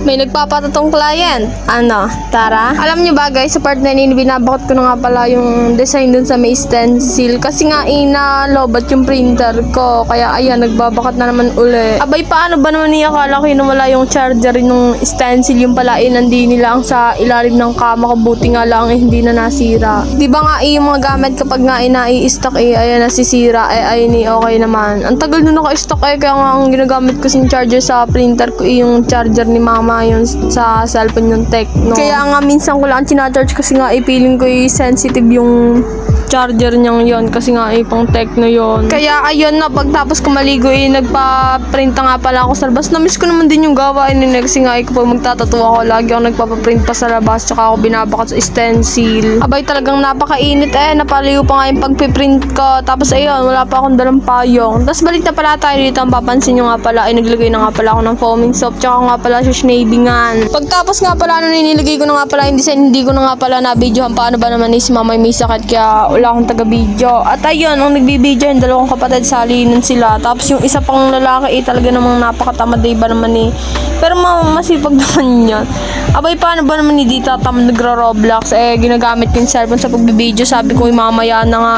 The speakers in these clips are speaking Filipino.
May nagpapatatong client. Ano, tara? Alam nyo ba guys, sa part na yun, binabakot ko na nga pala yung design dun sa may stencil. Kasi nga inalobat yung printer ko. Kaya ayan, nagbabakat na naman uli. Abay, paano ba naman niya akala ko nawala yung charger ng stencil? Yung pala nandi nila ang sa ilalim ng kama ko. Buti nga lang hindi na nasira. Di ba nga yung mga gamit kapag nga nai-stock ayan nasisira ayun okay naman. Ang tagal na naka-stock kaya nga ang ginagamit ko sin charger sa printer ko yung charger ni mama yun sa cellphone yung Tecno. Kaya nga minsan ko lang sinacharge kasi nga feeling ko sensitive yung charger niyang yon kasi nga pang Tecno yon. Kaya ayun na pagtapos ko maligo nagpa-print nga pala ako sa labas. Na-miss ko naman din yung gawain ni kasi nga kapag magtatattoo ako lagi ako nagpapaprint pa sa labas tsaka ako binabakat sa stencil. Abay talagang napakainit napaliw pa nga yung pagpiprint ko. Tapos ayun wala pa akong dalang payong. Tapos balik na pala tayo dito. Ang papansin nyo nga pala naglagay na nga pala ako ng foaming soap tsaka nga pala sa schnavingan. Pagtapos nga pala nilagay ko na nga pala yung design hindi ko na nga pala na-videohan paano ba naman si mama may sakit kaya wala akong taga-video. At ayun, ang nagbibideo yung dalawang kapatid salinan sila. Tapos yung isa pang lalaki talaga namang napakatamad ba naman pero masipag naman yun. Abay, paano ba naman dito tamad nagro-Roblox? Ginagamit ko yung cellphone sa pagbibideo. Sabi ko, mamaya na nga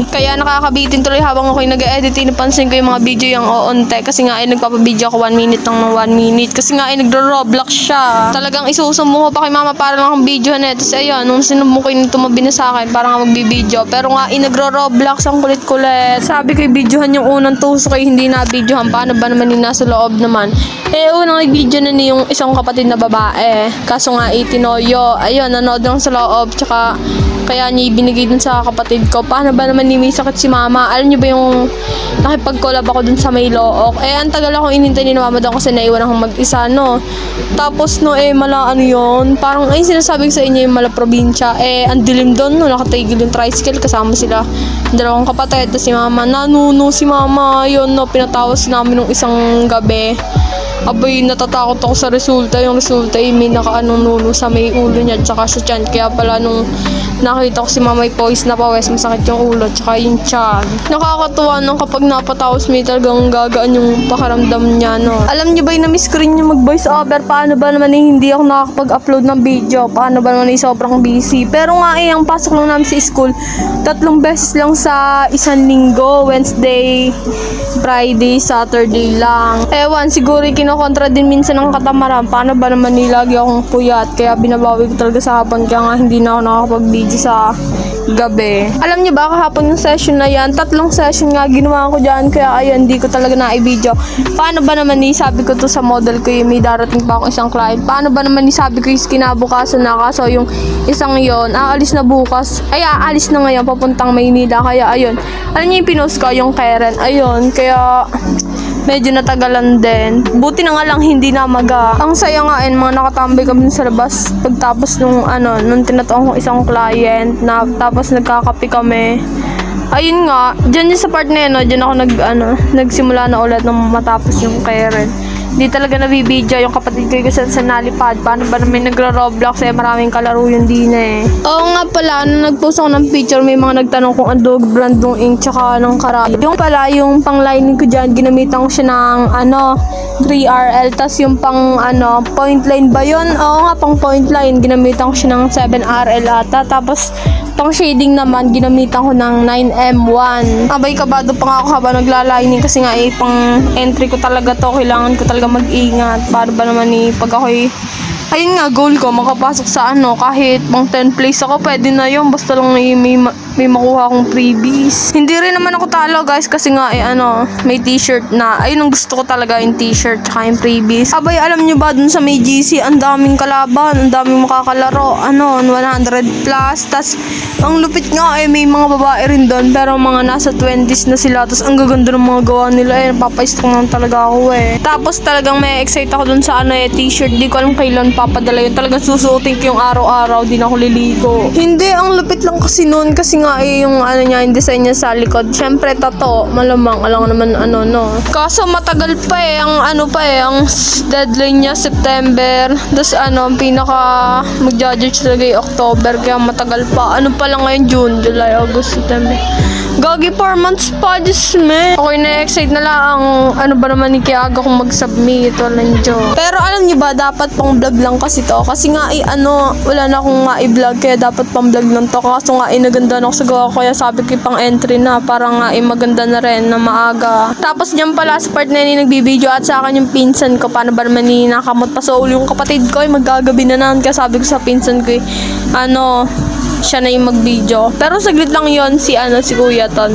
Kaya nakakabitin tuloy habang ako'y nag-edit. Napansin ko yung mga video yung oonte. Kasi nga nagpapabideo ako 1 minute ng 1 minute. Kasi nga nagro-Roblox siya. Talagang isusumbo ko pa kay mama para lang akong video na. Tapos ayun, nung sinubo ko yung tumabi na sa akin para nga magbibideo. Pero nga nagro-Roblox ang kulit-kulit. Sabi ko i-videohan yung unang tusok hindi na-videohan. Paano ba naman nasa loob naman? Unang nag-video na yung isang kapatid na babae. Kaso nga tinoyo. Ayun, nanood lang sa loob. Tsaka kaya niya ibinigay dun sa kapatid ko. Paano ba naman may sakit si mama? Alam niyo ba yung nakipag-collab ako dun sa may Look? Ang tagal ako inintay ni mama doon kasi naiwan akong mag-isa, no? Tapos, mala yun? Parang, sinasabi ko sa inyo yung mala probinsya. Ang dilim doon, no? Nakatigil yung tricycle. Kasama sila. Dalawang kapatid. Tapos si mama, nanuno si mama. Yun, no? Pinatawas namin nung isang gabi. Abay, natatakot ako sa resulta. Yung resulta may nuno sa may ulo niya tsaka sa tiyan. Kaya pala nung nakita ko si mama poise na pawes, masakit yung ulo tsaka yung tiyan. Nakakatuwa nung kapag napatawas may talagang gagaan yung pakaramdam niya, no? Alam niyo ba yung na-miss ko rin yung mag-voice over? Paano ba naman hindi ako nakakapag-upload ng video? Paano ba naman sobrang busy? Pero nga ang pasok lang namin sa school 3 beses lang sa isang linggo. Wednesday, Friday, Saturday lang. Ewan, siguro kinokontra din minsan ng katamaran. Paano ba naman lagi akong puyat? Kaya binabawi ko talaga sa hapon. Kaya nga hindi na ako nakakapag-video sa gabi. Alam niyo ba kahapon yung session na yan? 3 session nga ginawa ko dyan. Kaya ayun, hindi ko talaga na-i-video. Paano ba naman sabi ko to sa model ko may darating pa akong isang client. Paano ba naman sabi ko yung kinabukasan na kaso yung isang yon aalis na bukas. Aalis na ngayon papuntang Maynila. Kaya ayun. Alam niyo yung pinost ko yung Karen. Ayun, kaya medyo natagalan din. Buti na nga lang hindi na maga. Ang saya nga mga nakatambay kami sa labas pagtapos nung tinatawag ko isang client na tapos nagkakape kami. Ayun nga, dyan yung sa part na yun, dyan ako nagsimula na ulit nung matapos yung Karen. Hindi talaga nabibidyo yung kapatid ko sa nalipad. Paano ba naman nagro-Roblox maraming kalaro yun din Oo nga pala, nung nag-post ako ng picture, may mga nagtanong kung ano brand ng ink tsaka ng karami. Yung pala, yung pang-lining ko dyan, ginamitan ko siya ng 3RL. Tas yung pang point line ba yun? Oo nga, pang point line. Ginamitan ko siya ng 7RL ata. Tapos pang shading naman, ginamitan ko ng 9M1. Abay, kabado pa nga ako habang naglalining kasi nga pang entry ko talaga to. Kailangan ko talaga mag-ingat. Para ba naman pag ako'y ayun nga, goal ko, makapasok sa kahit pang 10 place ako, pwede na yun. Basta lang may makuha akong freebies. Hindi rin naman ako talo, guys, kasi nga, may t-shirt na. Ayun ang gusto ko talaga, yung t-shirt, tsaka yung freebies. Abay, alam nyo ba, dun sa may GC, ang daming kalaban, ang daming makakalaro, 100 plus. Tas, ang lupit nga, may mga babae rin doon, pero mga nasa 20s na sila. Tas, ang gaganda ng mga gawa nila, papaistong lang talaga ako Tapos, talagang may excite ako dun sa t-shirt. Di ko alam kailan papadala yun. Talagang susuotin ko yung araw-araw, di na ako liligo. Hindi, ang lupit lang kasi noon, kasi nga yung niya, yung design niya sa likod. Syempre, tato, malamang, alam naman no. Kaso matagal pa ang ang deadline niya September. Tapos pinaka mag-judge talaga yung October, kaya matagal pa. Pa lang ngayon, June, July, August, September. Gagi 4 months pa, Diyos me. Okay, na-excite na lang. Ano ba naman ni Kiaga kung mag-submit? Walang Diyos. Pero alam niyo ba, dapat pang vlog lang kasi to. Kasi nga, wala na akong ma-vlog. Kaya dapat pang vlog lang to. Kaso nga, naganda na ako sa gawa. Kaya sabi ko pang entry na. Para nga, maganda na rin na maaga. Tapos niyan pala sa part na yun, nagbibideo at sa akin yung pinsan ko. Paano ba naman nakakamot pa sa ulo yung kapatid ko? Maggagabi na naman. Kaya sabi ko sa pinsan ko, siya na yung mag-video. Pero saglit lang yon si Kuya Ton.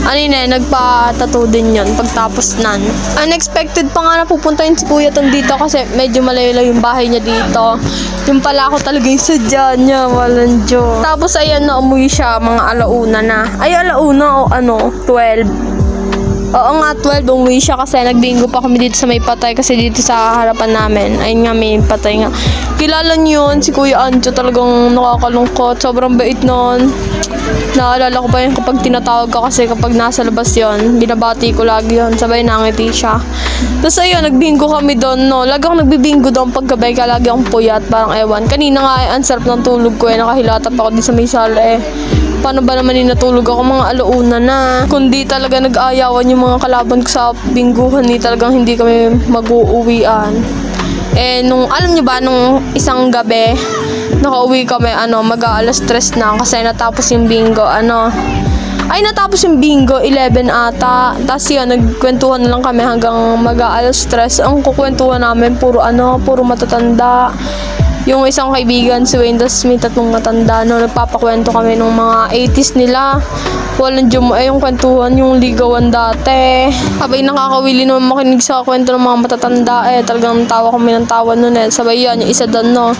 Nagpa-tattoo din yon pagtapos nan. Unexpected pa nga na pupuntahin si Kuya Ton dito kasi medyo malayo yung bahay niya dito. Yung pala ako talaga yung sadya niya, walang Diyos. Tapos ayan na, umuwi siya mga alauna na. Ay, alauna o 12. Oo nga, 12 umuwi siya kasi nagbingo pa kami dito sa may patay kasi dito sa harapan namin. Ayun nga, may patay nga. Kilala niyo yun, si Kuya Ancho, talagang nakakalungkot. Sobrang bait nun. Naalala ko pa yun kapag tinatawag ka kasi kapag nasa labas yon, binabati ko lagi yun. Sabay nangiti siya. Tapos ayun, nagbingo kami doon, no. Lagi akong nagbibingo doon paggabi, kaya lagi akong puyat, parang ewan. Kanina nga, ang sarap ng tulog ko nakahilatap ako din sa may sala Paano ba naman natulog ako mga alauna na? Kundi talaga nag-aayawan yung mga kalaban ko sa bingguhan talagang hindi kami mag-uuwian. Alam nyo ba, nung isang gabi, nakauwi kami, mag-aalas 3 na kasi natapos yung bingo, natapos yung bingo, 11 ata. Tapos yun, nagkwentuhan na lang kami hanggang mag-aalas 3. Ang kukwentuhan namin, puro matatanda. Yung isang kaibigan, si Wayne, tas may tatlong matanda, nagpapakwento kami ng mga 80s nila. Walang yung kwentuhan, yung ligawan dati. Sabay nakakawili naman makinig sa kwento ng mga matatanda talagang tawa kami ng tawa nun Sabay yan, yung isa doon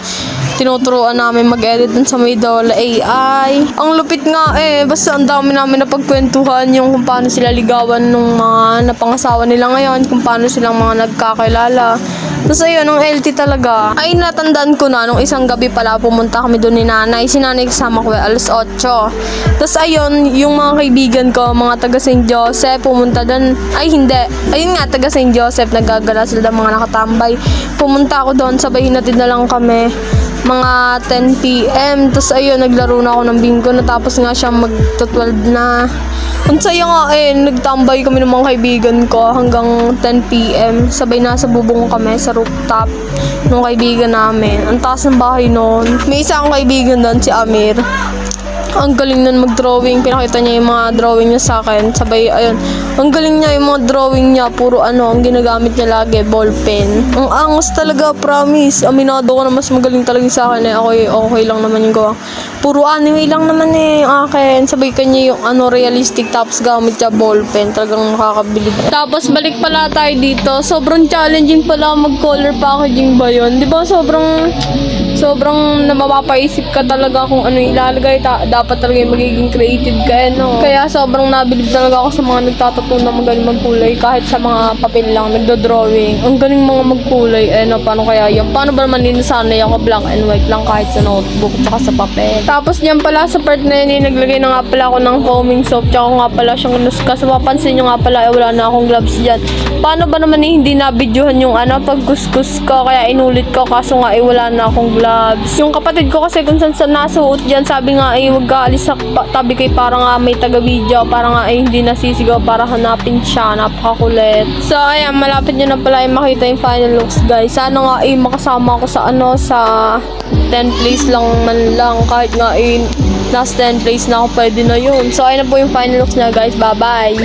tinuturuan namin mag-edit dun sa may Dola AI. Ang lupit nga basta ang dami namin na pagkwentuhan yung kung paano sila ligawan nung mga napangasawa nila ngayon, kung paano silang mga nagkakilala. Tapos ayun, ang LT talaga. Ay, natandaan ko na, nung isang gabi pala, pumunta kami doon ni nanay. Si nanay kasama ko alas 8. Tapos ayun, yung mga kaibigan ko, mga taga St. Joseph, pumunta doon. Ay, hindi. Ayun nga, taga St. Joseph, nagagala sila mga nakatambay. Pumunta ako doon, sabay hinatid na lang kami. Mga 10 PM. Tapos ayun, naglaro na ako ng bingo. Natapos nga siya mag-12 na. Ang saya nga nagtambay kami ng mga kaibigan ko hanggang 10 PM. Sabay nasa bubong kami sa rooftop ng kaibigan namin. Ang taas ng bahay noon. May isa akong kaibigan doon, si Amir. Ang galing nun mag-drawing. Pinakita niya yung mga drawing niya sa akin. Sabay, ayun. Ang galing niya yung mga drawing niya. Puro ang ginagamit niya lagi, ballpen. Ang angas talaga, promise. Aminado ko na mas magaling talaga sa akin okay lang naman yung gawa. Puro anime lang naman yung akin. Sabay kanya yung realistic tapos gamit niya ballpen. Talagang makakabilib. Tapos balik pala tayo dito. Sobrang challenging pala mag-color packaging ba yun? Di ba sobrang mapapaisip ka talaga kung ano ilalagay. Dapat talaga yung magiging creative ka Kaya sobrang nabilib talaga ako sa mga nagtatattoo na magaling magkulay. Kahit sa mga papel lang, nagdo-drawing. Ang galing mga magkulay. Paano kaya yan? Paano ba naman ninasanay ako black and white lang kahit sa notebook at sa papel? Tapos diyan pala sa part na yun, naglagay na nga pala ako ng foaming soap. Tsaka nga pala siyang nuska. So mapansin nyo nga pala, wala na akong gloves dyan. Paano ba naman hindi nabidyohan yung pagkuskus ko? Kaya inulit ko kaso nga wala na akong gloves. Yung kapatid ko kasi kung saan nasuot dyan, sabi nga huwag ka alis sa tabi kay para nga may taga-video. Para nga hindi nasisigaw para hanapin siya. Napakakulit. So ayan, malapit nyo na pala makita yung final looks guys. Sana nga makasama ko sa sa 10 place lang man lang. Kahit nga nasa 10 place na ako, pwede na yun. So ayun na po yung final looks niya guys. Bye bye.